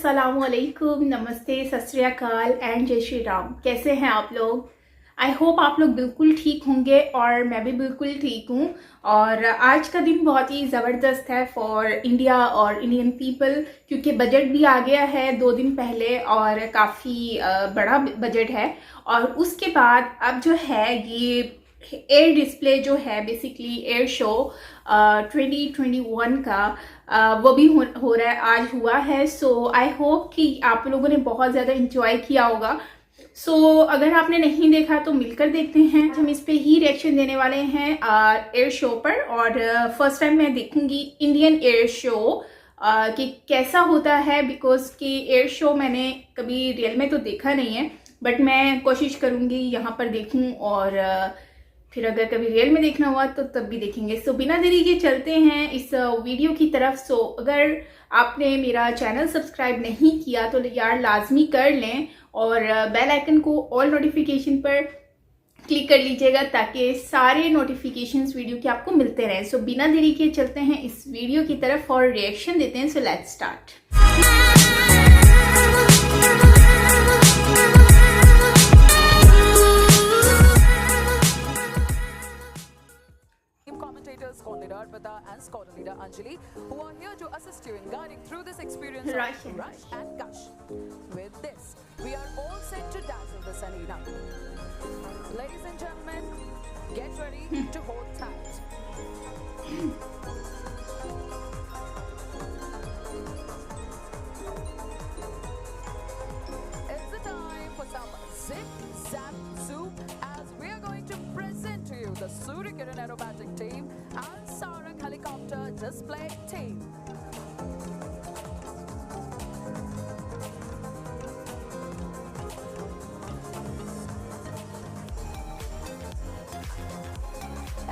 अस्सलामुअलैकुम, नमस्ते, सत श्री अकाल एंड जय श्री राम। कैसे हैं आप लोग? आई होप आप लोग बिल्कुल ठीक होंगे और मैं भी बिल्कुल ठीक हूँ। और आज का दिन बहुत ही ज़बरदस्त है फॉर इंडिया और इंडियन पीपल, क्योंकि बजट भी आ गया है 2 दिन पहले और काफ़ी बड़ा बजट है। और उसके बाद अब जो है ये एयर डिस्प्ले जो है बेसिकली एयर शो 2021 का वो भी हो रहा है, आज हुआ है। सो आई होप कि आप लोगों ने बहुत ज़्यादा इंजॉय किया होगा। सो अगर आपने नहीं देखा तो मिलकर देखते हैं। हम इस पे ही रिएक्शन देने वाले हैं एयर शो पर। और फर्स्ट टाइम मैं देखूंगी इंडियन एयर शो कि कैसा होता है, बिकॉज कि एयर शो मैंने कभी रियल में तो देखा नहीं है, बट मैं कोशिश करूंगी यहाँ पर देखूं और फिर अगर कभी रियल में देखना हुआ तो तब भी देखेंगे। सो बिना देरी के चलते हैं इस वीडियो की तरफ। सो अगर आपने मेरा चैनल सब्सक्राइब नहीं किया तो यार लाजमी कर लें और बेल आइकन को ऑल नोटिफिकेशन पर क्लिक कर लीजिएगा ताकि सारे नोटिफिकेशंस वीडियो के आपको मिलते रहें। सो बिना देरी के चलते हैं इस वीडियो की तरफ और रिएक्शन देते हैं। So let's start. Coordinator Arpita and squad leader Anjali, who are here to assist you in guiding through this experience of rush and gush. With this, we are all set to dazzle this arena. Ladies and gentlemen, get ready to hold tight. It's the time for some zip, zap, zoop as we are going to present to you the Surya Kiran aerobatic team and Sarang helicopter display team.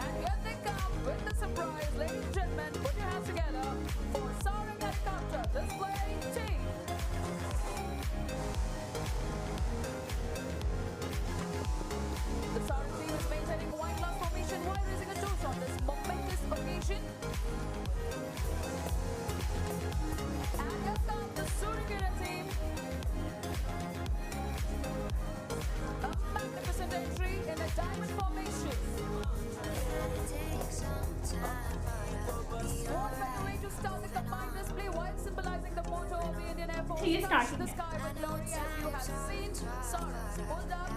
And here they come with the surprise. Ladies and gentlemen, put your hands together for Sarang helicopter display team. The Sarang team is maintaining a wide glass formation while raising a toast on this momentous occasion. And here comes the Surya Kiran team. A magnificent entry in a diamond formation. What better way to start the combined display while symbolizing the motto of the Indian Air Force? Touch the sky with glory, as you have seen. Sarang pulled up.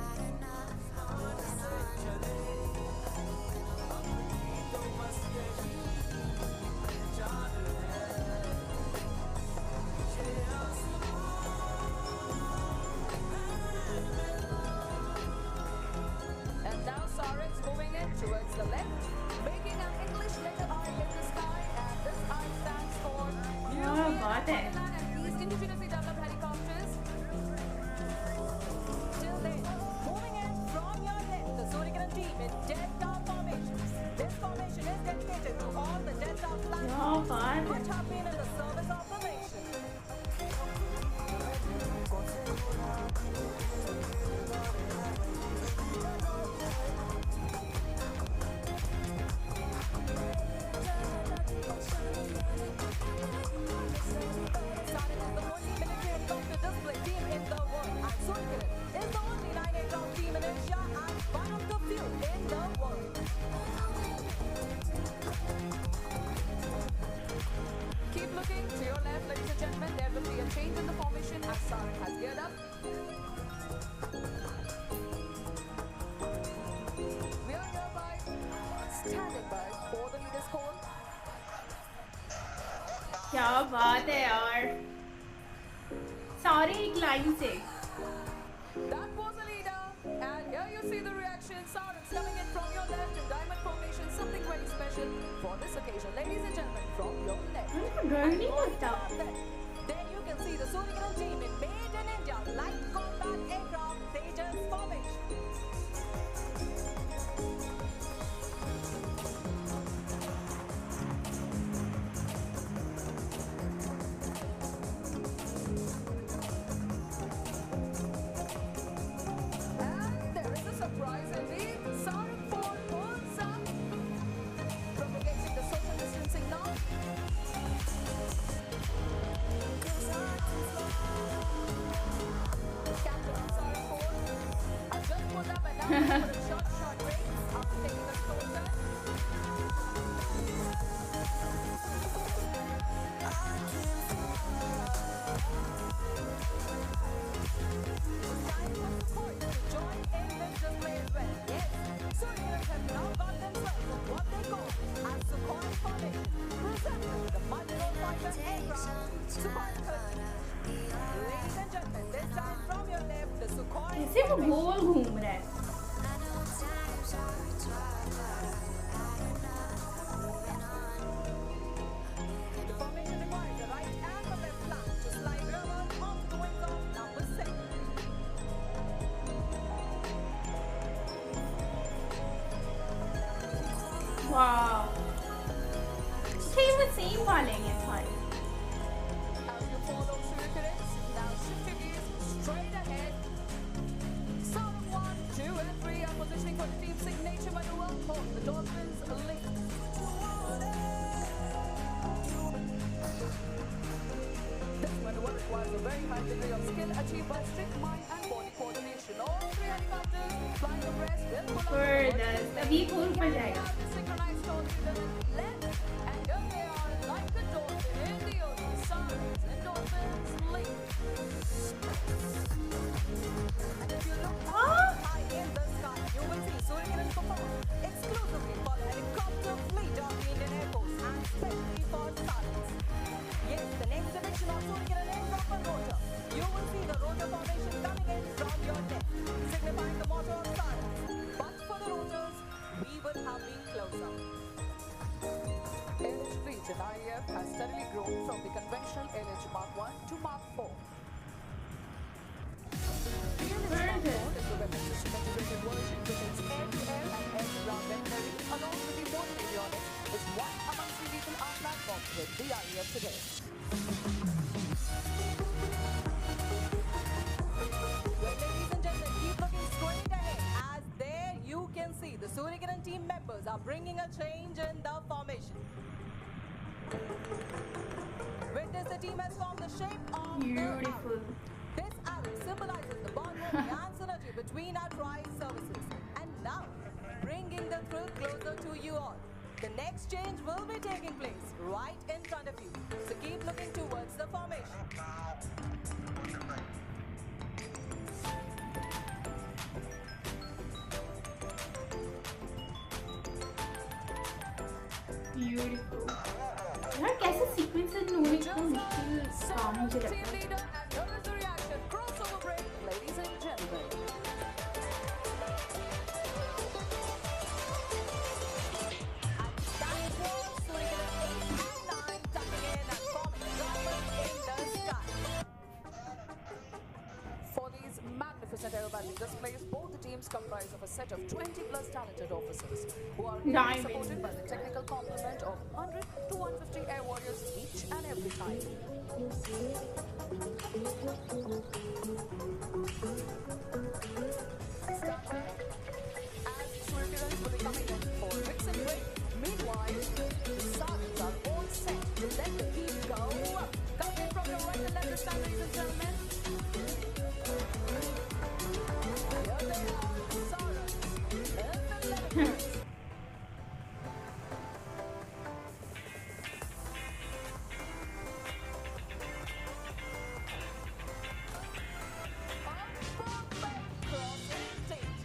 And now Sarang's moving in towards the left, making an English letter I in the sky, and this I stands for New Pakistani and these indigenously developed helicopters. Till then, moving in from your left, the Surya Kiran team in Delta formations. This formation is dedicated to all the Delta platforms which have been in the service of the nation. Keep looking to your left, ladies and gentlemen. There will be a change in the formation as Sarang has geared up. We are hereby standing by for the leader's call. क्या बात है यार, सारे एक line से। That was the leader, and here you see the reaction. Sarang's coming in from your left in diamond formation, something very special for this occasion, ladies and gentlemen. From your left, डर नहीं लगता। there you can see the Surya Kiran team in Made in India light combat aircraft Tejas formation. And there is a surprise indeed. Sarang 4 pulls up, propagating the social distancing now. कैसे वो गोल घूम रहा है। Formation requires the right and the left flank to slide over onto the wings of number 6. वाह, अच्छा ये वो same वाले हैं सारे। As you follow Surya Kiran, now shift your gaze straight ahead. Sarang 1, 2 and 3 are positioning for the team's signature maneuver for the Dolphins lead. This maneuver requires a very high degree of skill achieved by strict mind and body coordination. All 3 helicopters flying abreast will pull up जबरदस्त, अभी ये ऊपर पर जाएगा। synchronized towards the left, and here they are like a dolphin in the ocean. Sarang's and Dolphins lead. And if you look high in the sky, you will see Surya Kiran perform exclusively for the helicopter fleet of the Indian Air Force and especially for Sarang's. Yes, the next direction of Surya Kiran is proper rotor. You will see the rotor formation coming in from your left, signifying the motto of Sarang's. But for the rotors, we would have been closer. LH fleet in IAF has steadily grown from the conventional LH Mark 1 to Mark 4. The LH Mark 4 is the weapon system integrated version which is air-to-air and air-to-ground weaponry along with the mortar avionics is one amongst the lethal arm platforms with the IAF today. Well, ladies and gentlemen, keep looking straight ahead as there you can see the Surya Kiran team members are bringing a change in the formation. With this, the team has formed the shape of Beautiful. this arrow symbolizes the bonding and synergy between our tri-services. And now, bringing the thrill closer to you all. The next change will be taking place right in front of you. So keep looking towards the formation. Beautiful. यार कैसे sequences होने इतना मुश्किल काम मुझे लगता Team है। leader, and here is the reaction. Crossover break, ladies and gentlemen. And that was Surya Kiran 8 and 9 tucking in and forming a diamond in the sky. For these magnificent aerobatic displays, both the teams comprise of a set of 20 plus talented officers who are ably Diamond. supported by the technical complement of 100 to 150 air warriors each and every time. Stand by as Surya Kiran will be coming in for mix and break. Meanwhile, the Sarangs are all set to let the heat go up. Coming in from your right and left this time, ladies and gentlemen. Here they are, the Sarangs in the left place. A perfect crossing state.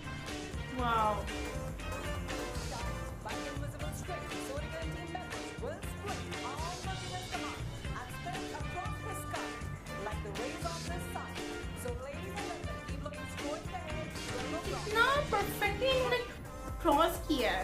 Wow, By invisible string, Surya Kiran team members will split all the Venus command and spread across the sky like the rays of the sun. So ladies and gentlemen, keep looking straight ahead. There will be इतना perfectly इन्होंने cross किया है।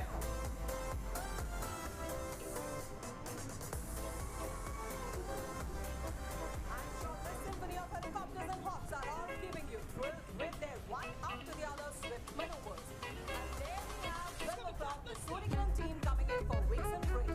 I'm sure the symphony of helicopters and hawks are all keeping you thrilled with their one after the other swift maneuvers. And there we have 12 o'clock, the Surya Kiran team coming in for wings and break.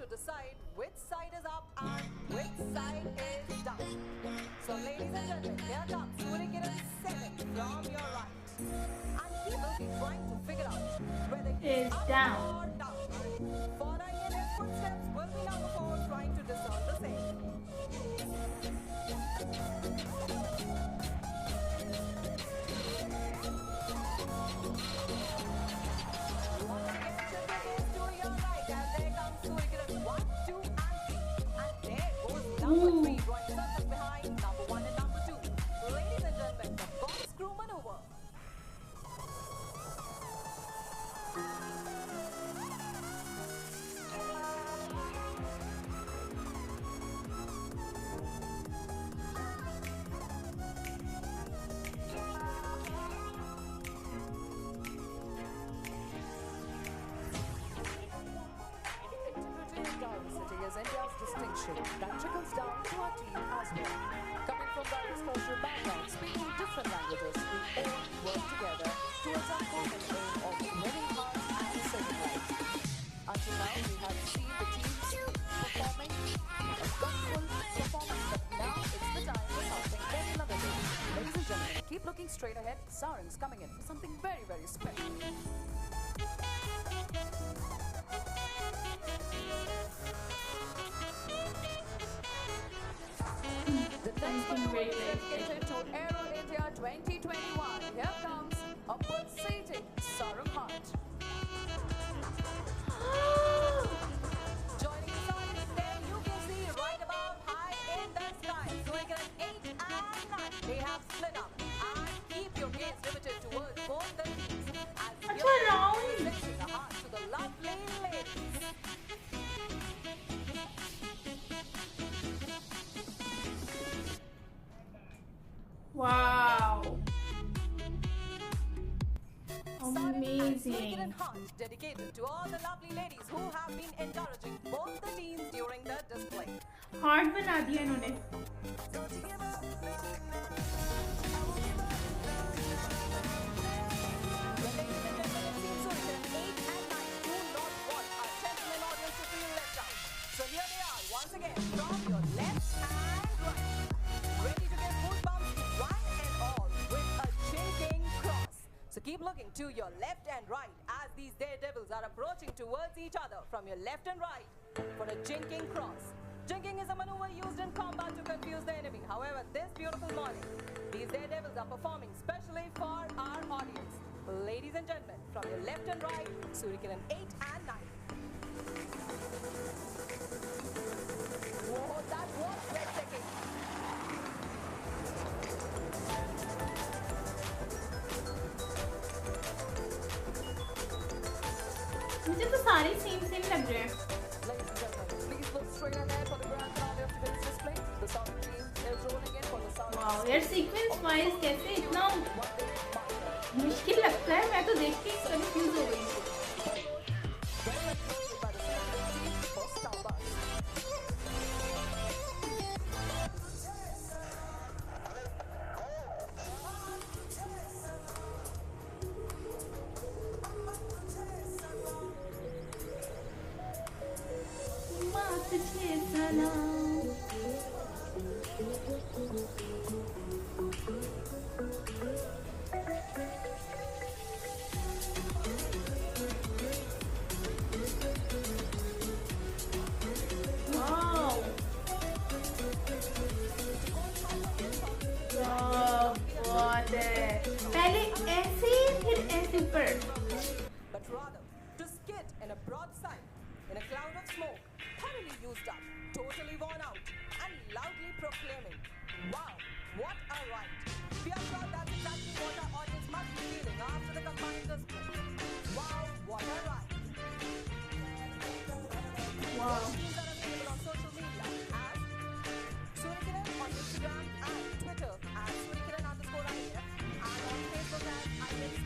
to decide which side is up and which side is down. So ladies and gentlemen, here comes Surya Kiran 7 from your right. And he will be trying to figure out whether he is up down. or down. Following in his footsteps will be number 4 trying to discern the same. Number 3, right circle behind number 1 and number 2. Ladies and gentlemen, the corkscrew maneuver. Integrity and diversity is India's distinction that trickles down to our team as well. Coming from various cultural backgrounds, speaking different languages, we all work together towards our common aim of winning hearts and saving lives. Until now, we have seen the teams performing a gutful performance, but now it's the time for something very lovely. Ladies and gentlemen, keep looking straight ahead. Sarang's coming in for something very, very special. The next one is dedicated to Aero India 2021. Here comes a pulsating Sarang heart. Joining the side there, you can see right above high in the sky. Surya Kiran 8 and 9. They have split up. And keep your gaze riveted towards both the teams. As round. lifting the heart to the lovely ladies. Wow. Amazing. Amazing. Dedicated to all the lovely ladies who have been encouraging both the teams during the display. Heart बना दिया इन्होंने. When ladies and gentlemen, it seems Surya Kiran 8 and 9 do not want our gentlemen audience to feel left out. So here they are once again from your left and right. Ready to get goosebumps to one and all with a jinking cross. So keep looking to your left and right as these daredevils are approaching towards each other from your left and right for a jinking cross. Jinking is a maneuver used in combat to confuse the enemy. However, this beautiful morning, these daredevils are performing specially for our audience. Ladies and gentlemen, from your left and right, Surya Kiran 8 and 9. Whoa, that was breathtaking. मुझे तो सारे same same लग रहे हैं. Ladies and gentlemen, please look straight ahead for the grand finale of today's display. The sound team is rolling in for the sound. Wow यार, sequence wise कैसे इतना मुश्किल लगता है. मैं तो देख के कंफ्यूज हो गई हूँ. Very much close by the sound team for Starbucks. माँ तुझे सलाम. वाओ. बहुत है. पहले ऐसे फिर ऐसे ऊपर. But rather to skid in a broadside, in a cloud of smoke, thoroughly used up, totally worn out, and loudly proclaiming, "Wow, what a ride!" We are sure that's exactly what our audience must be feeling after the combined display. Wow, what a ride! Wow. Teams are available on social media as Surya Kiran on Instagram and Twitter as Surya Kiran_IF and on Facebook as IF.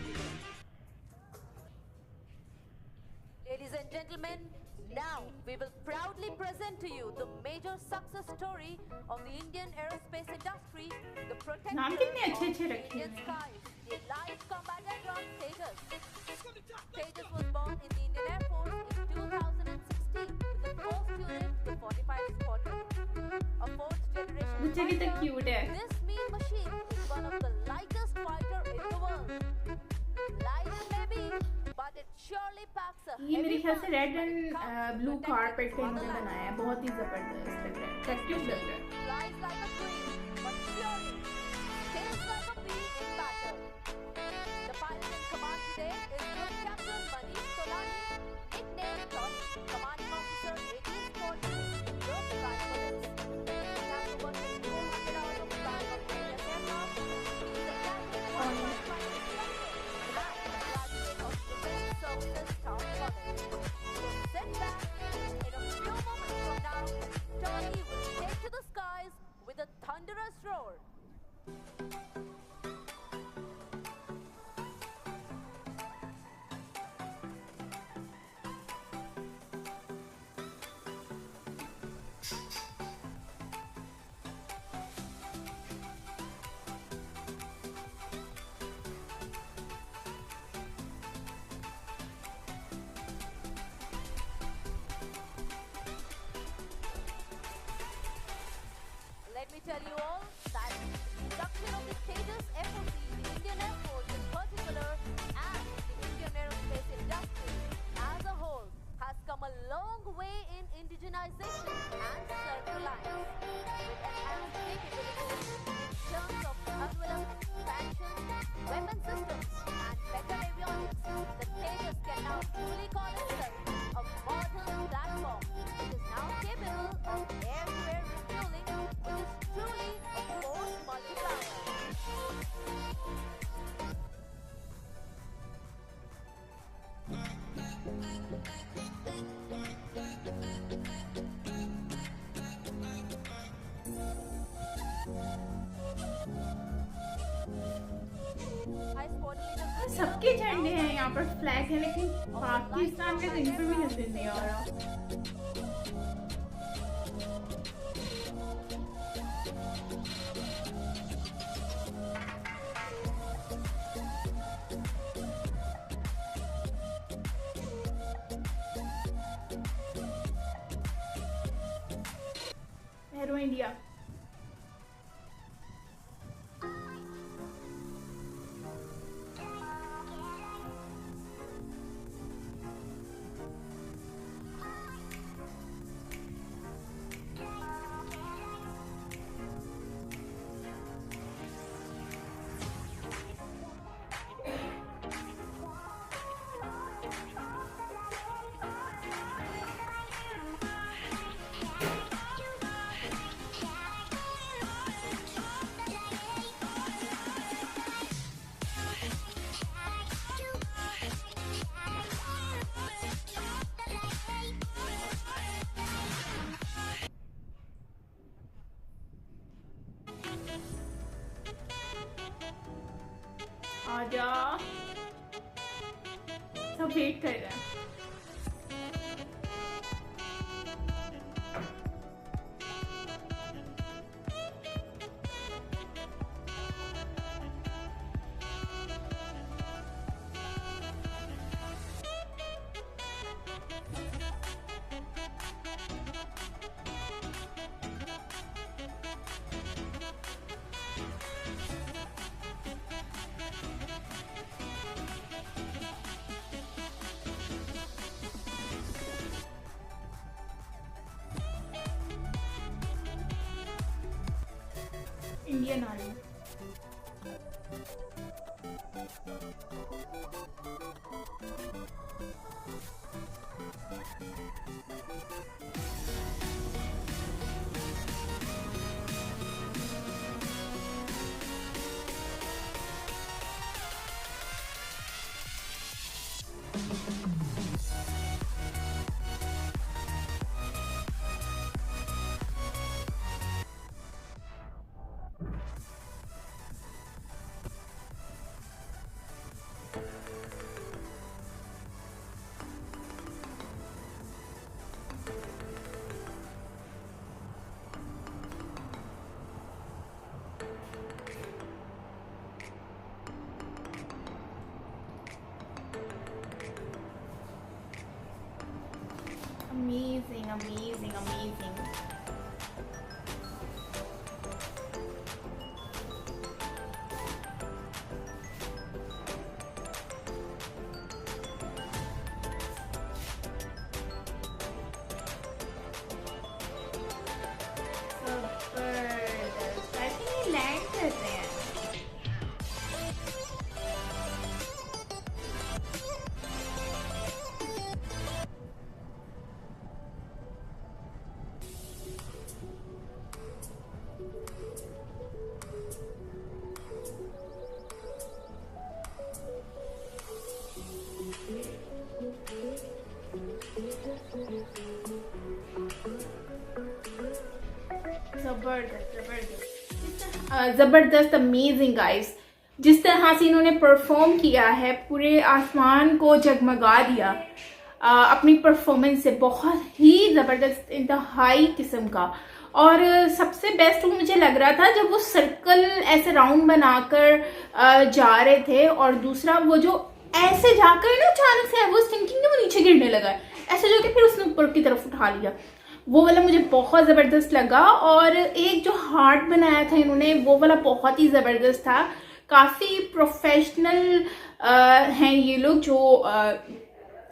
Ladies and gentlemen, now we will proudly present to you the major success story of the Indian aerospace industry, the protection नाम कितने अच्छे-अच्छे of रखे Indian हैं. skies, the live combatant Ron Tejas. Tejas was born in the Indian Air Force in 2016 with the most बच्चे कितने cute है। This mean machine is one of the lightest fighter in the world. Light maybe, but it surely packs a ये मेरे heavy ख्याल से punch red when it and comes to blue protecting carpet its पे इन्होंने motherland. बनाया है, बहुत ही जबरदस्त लग रहा है, अट्रैक्टिव लग रहा है। Flies like a dream, but surely stings like a bee in battle. The pilot in command today is Group Captain Manish Tolani, nicknamed Tony, commanding officer 1840, Road Sky Police. He has over 400 hours of flying on various aircraft. He is a captain qualified pilot instructor and a graduate of Defense Services Town College. So sit back. In a few moments from now, Tony will take to the skies with a thunderous roar. Let me tell you all that the introduction of the Tejas FOC, the Indian Air Force in particular, and the Indian aerospace industry as a whole has come a long way in indigenization and self-reliance. With enhanced capabilities in terms of undeveloped expansion, weapon systems, and better avionics, the Tejas can now truly call itself a modern platform which is now capable of air-to-air refueling, which is truly a force multiplier. I spotted a video सबके झंडे हैं यहाँ पर, flag है, लेकिन पाकिस्तान के कहीं पर भी नजर नहीं आ रहा। Arrow India. आजा, सब वेट कर रहे हैं। Indian army. Amazing, amazing, amazing. ज़बरदस्त, अमेजिंग गाइस। जिस तरह से इन्होंने परफॉर्म किया है, पूरे आसमान को जगमगा दिया अपनी परफॉर्मेंस से, बहुत ही ज़बरदस्त, इंतहाई किस्म का। और सबसे बेस्ट वो मुझे लग रहा था जब वो सर्कल ऐसे राउंड बनाकर जा रहे थे, और दूसरा वो जो ऐसे जाकर ना अचानक से वो थिंकिंग ना वो नीचे गिरने लगा है, ऐसे जो कि फिर उसने ऊपर की तरफ उठा लिया, वो वाला मुझे बहुत ज़बरदस्त लगा। और एक जो हार्ट बनाया था इन्होंने, वो वाला बहुत ही ज़बरदस्त था। काफ़ी प्रोफेशनल हैं ये लोग जो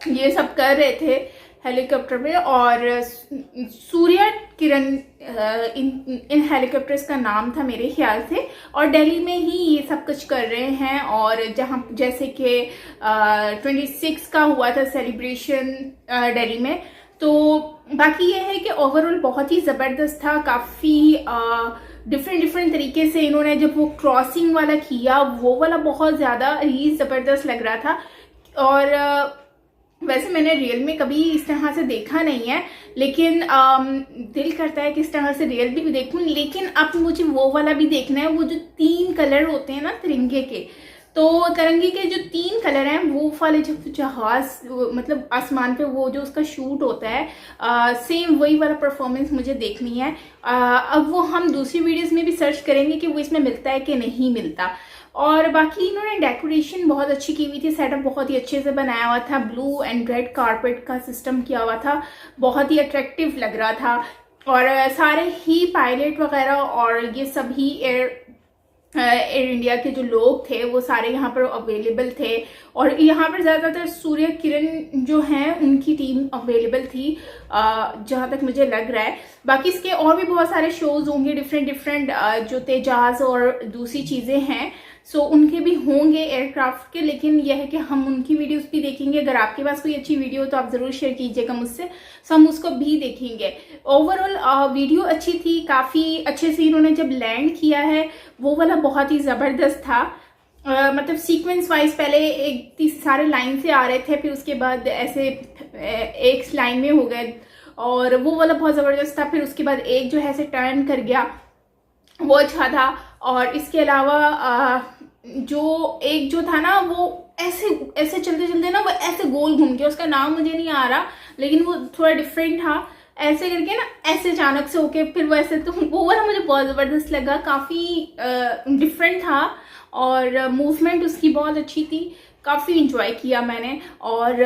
ये सब कर रहे थे हेलीकॉप्टर में। और सूर्या किरण इन हेलीकॉप्टर्स का नाम था मेरे ख्याल से, और दिल्ली में ही ये सब कुछ कर रहे हैं। और जहाँ जैसे कि 26 का हुआ था सेलिब्रेशन दिल्ली में, तो बाकी ये है कि ओवरऑल बहुत ही ज़बरदस्त था। काफ़ी डिफरेंट तरीके से इन्होंने जब वो क्रॉसिंग वाला किया, वो वाला बहुत ज़्यादा ही ज़बरदस्त लग रहा था। और वैसे मैंने रियल में कभी इस तरह से देखा नहीं है, लेकिन दिल करता है कि इस तरह से रियल भी देखूं। लेकिन अब मुझे वो वाला भी देखना है, वो जो 3 कलर होते हैं ना तिरंगे के, तो तिरंगे के जो 3 कलर हैं, वो वाले जो जहाज मतलब आसमान पे वो जो उसका शूट होता है, सेम वही वाला परफॉर्मेंस मुझे देखनी है। अब वो हम दूसरी वीडियोस में भी सर्च करेंगे कि वो इसमें मिलता है कि नहीं मिलता। और बाकी इन्होंने डेकोरेशन बहुत अच्छी की हुई थी, सेटअप बहुत ही अच्छे से बनाया हुआ था, ब्लू एंड रेड कारपेट का सिस्टम किया हुआ था, बहुत ही अट्रैक्टिव लग रहा था। और सारे ही पायलट वगैरह और ये सभी एयर इंडिया के जो लोग थे वो सारे यहाँ पर अवेलेबल थे। और यहाँ पर ज़्यादातर सूर्य किरण जो हैं उनकी टीम अवेलेबल थी जहाँ तक मुझे लग रहा है। बाकी इसके और भी बहुत सारे शोज होंगे, डिफरेंट जो तेजाज और दूसरी चीज़ें हैं, सो उनके भी होंगे एयरक्राफ्ट के, लेकिन यह है कि हम उनकी वीडियोस भी देखेंगे। अगर आपके पास कोई अच्छी वीडियो हो तो आप ज़रूर शेयर कीजिएगा मुझसे, सो हम उसको भी देखेंगे। ओवरऑल वीडियो अच्छी थी, काफ़ी अच्छे से इन्होंने जब लैंड किया है वो वाला बहुत ही ज़बरदस्त था। मतलब सीक्वेंस वाइज पहले एक सारे लाइन से आ रहे थे, फिर उसके बाद ऐसे एक लाइन में हो गए, और वो वाला बहुत ज़बरदस्त था। फिर उसके बाद एक जो है ऐसे टर्न कर गया, वो अच्छा था। और इसके अलावा जो एक जो था ना, वो ऐसे ऐसे चलते चलते ना वो ऐसे गोल घूम गया, उसका नाम मुझे नहीं आ रहा, लेकिन वो थोड़ा डिफरेंट था, ऐसे करके ना ऐसे अचानक से होके फिर वो ऐसे, तो वो वाला मुझे बहुत ज़बरदस्त लगा, काफ़ी डिफरेंट था। और मूवमेंट उसकी बहुत अच्छी थी, काफ़ी इंजॉय किया मैंने और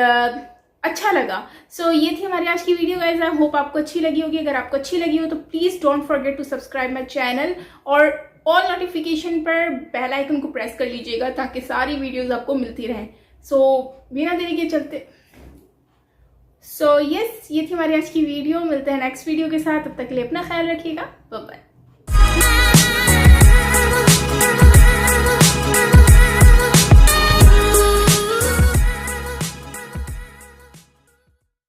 अच्छा लगा। सो ये थी हमारी आज की वीडियो गाइस, आई होप आपको अच्छी लगी होगी। अगर आपको अच्छी लगी हो तो please don't forget to subscribe my channel, और ऑल नोटिफिकेशन पर बेल आइकन को प्रेस कर लीजिएगा ताकि सारी वीडियोस आपको मिलती रहें। सो बिना देरी के चलते, सो यस, ये थी हमारी आज की वीडियो। मिलते हैं नेक्स्ट वीडियो के साथ, तब तक के लिए अपना ख्याल रखिएगा, बाय बाय।